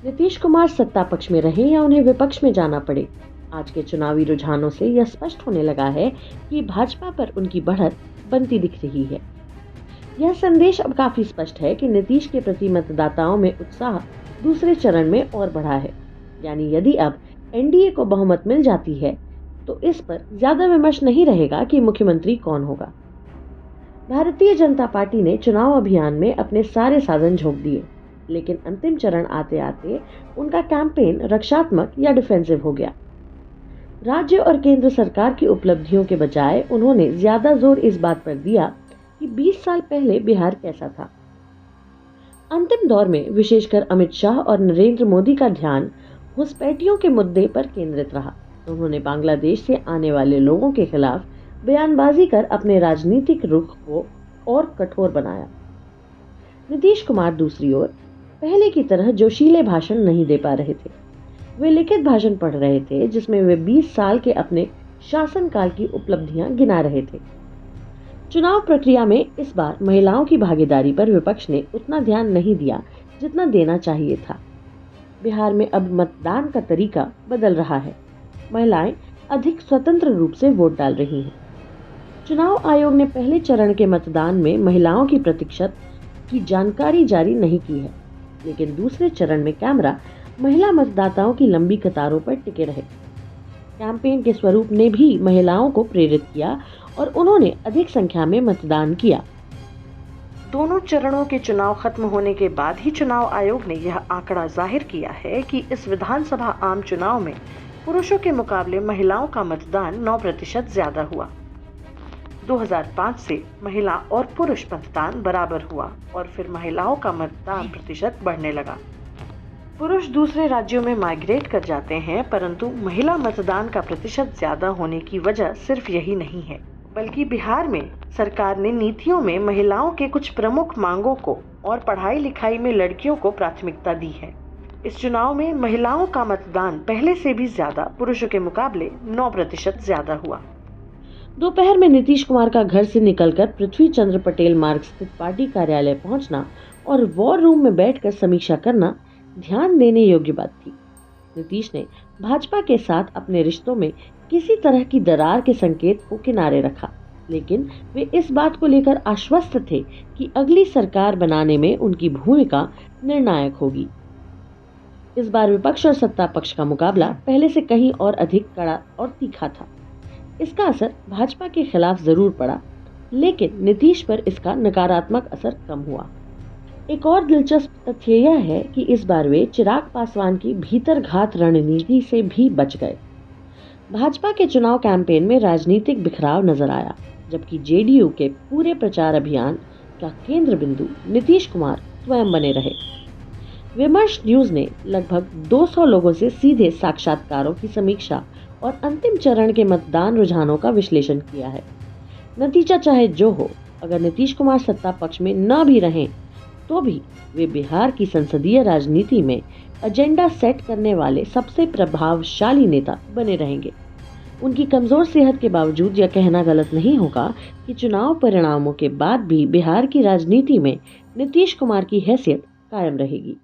नीतीश कुमार सत्ता पक्ष में रहे या उन्हें विपक्ष में जाना पड़े, आज के चुनावी रुझानों से यह स्पष्ट होने लगा है कि भाजपा पर उनकी बढ़त बनती दिख रही है। यह संदेश अब काफी स्पष्ट है कि नीतीश के प्रति मतदाताओं में उत्साह दूसरे चरण में और बढ़ा है। यानी यदि अब एनडीए को बहुमत मिल जाती है तो इस पर ज्यादा विमर्श नहीं रहेगा कि मुख्यमंत्री कौन होगा। भारतीय जनता पार्टी ने चुनाव अभियान में अपने सारे साधन झोंक दिए, लेकिन अंतिम चरण आते आते उनका कैंपेन रक्षात्मक या डिफेंसिव हो गया। राज्य और केंद्र सरकार की उपलब्धियों के बजाय उन्होंने ज्यादा जोर इस बात पर दिया कि 20 साल पहले बिहार कैसा था। अंतिम दौर में विशेषकर अमित शाह और नरेंद्र मोदी का ध्यान घुसपैठियों के मुद्दे पर केंद्रित रहा। उन्होंने बांग्लादेश से आने वाले लोगों के खिलाफ बयानबाजी कर अपने राजनीतिक रुख को और कठोर बनाया। नीतीश कुमार दूसरी ओर पहले की तरह जोशीले भाषण नहीं दे पा रहे थे। वे लिखित भाषण पढ़ रहे थे जिसमें वे 20 साल के अपने शासनकाल की उपलब्धियां गिना रहे थे। चुनाव प्रक्रिया में इस बार महिलाओं की भागीदारी पर विपक्ष ने उतना ध्यान नहीं दिया जितना देना चाहिए था। बिहार में अब मतदान का तरीका बदल रहा है। महिलाएं अधिक स्वतंत्र रूप से वोट डाल रही हैं। चुनाव आयोग ने पहले चरण के मतदान में महिलाओं की प्रतिशत की जानकारी जारी नहीं की है, लेकिन दूसरे चरण में कैमरा महिला मतदाताओं की लंबी कतारों पर टिके रहे। कैंपेन के स्वरूप ने भी महिलाओं को प्रेरित किया और उन्होंने अधिक संख्या में मतदान किया। दोनों चरणों के चुनाव खत्म होने के बाद ही चुनाव आयोग ने यह आंकड़ा जाहिर किया है कि इस विधानसभा आम चुनाव में पुरुषों के मुकाबले महिलाओं का मतदान 9% ज्यादा हुआ। 2005 से महिला और पुरुष मतदान बराबर हुआ और फिर महिलाओं का मतदान प्रतिशत बढ़ने लगा। पुरुष दूसरे राज्यों में माइग्रेट कर जाते हैं, परंतु महिला मतदान का प्रतिशत ज्यादा होने की वजह सिर्फ यही नहीं है, बल्कि बिहार में सरकार ने नीतियों में महिलाओं के कुछ प्रमुख मांगों को और पढ़ाई लिखाई में लड़कियों को प्राथमिकता दी है। इस चुनाव में महिलाओं का मतदान पहले से भी ज्यादा पुरुषों के मुकाबले 9% ज्यादा हुआ। दोपहर में नीतीश कुमार का घर से निकलकर पृथ्वी चंद्र पटेल मार्ग स्थित पार्टी कार्यालय पहुंचना और वॉर रूम में बैठकर समीक्षा करना ध्यान देने योग्य बात थी। नीतीश ने भाजपा के साथ अपने रिश्तों में किसी तरह की दरार के संकेत को किनारे रखा, लेकिन वे इस बात को लेकर आश्वस्त थे कि अगली सरकार बनाने में उनकी भूमिका निर्णायक होगी। इस बार विपक्ष और सत्ता पक्ष का मुकाबला पहले से कहीं और अधिक कड़ा और तीखा था। इसका असर भाजपा के खिलाफ जरूर पड़ा, लेकिन नीतीश पर इसका नकारात्मक असर कम हुआ। एक और दिलचस्प तथ्य यह है कि इस बार वे चिराग पासवान की भीतरघात रणनीति से भी बच गए। भाजपा के चुनाव कैंपेन में राजनीतिक बिखराव नजर आया, जबकि जेडीयू के पूरे प्रचार अभियान का केंद्र बिंदु नीतीश कुमार स्वयं बने रहे। विमर्श न्यूज ने लगभग 200 लोगों से सीधे साक्षात्कारों की समीक्षा और अंतिम चरण के मतदान रुझानों का विश्लेषण किया है। नतीजा चाहे जो हो, अगर नीतीश कुमार सत्ता पक्ष में न भी रहें तो भी वे बिहार की संसदीय राजनीति में एजेंडा सेट करने वाले सबसे प्रभावशाली नेता बने रहेंगे। उनकी कमजोर सेहत के बावजूद यह कहना गलत नहीं होगा कि चुनाव परिणामों के बाद भी बिहार की राजनीति में नीतीश कुमार की हैसियत कायम रहेगी।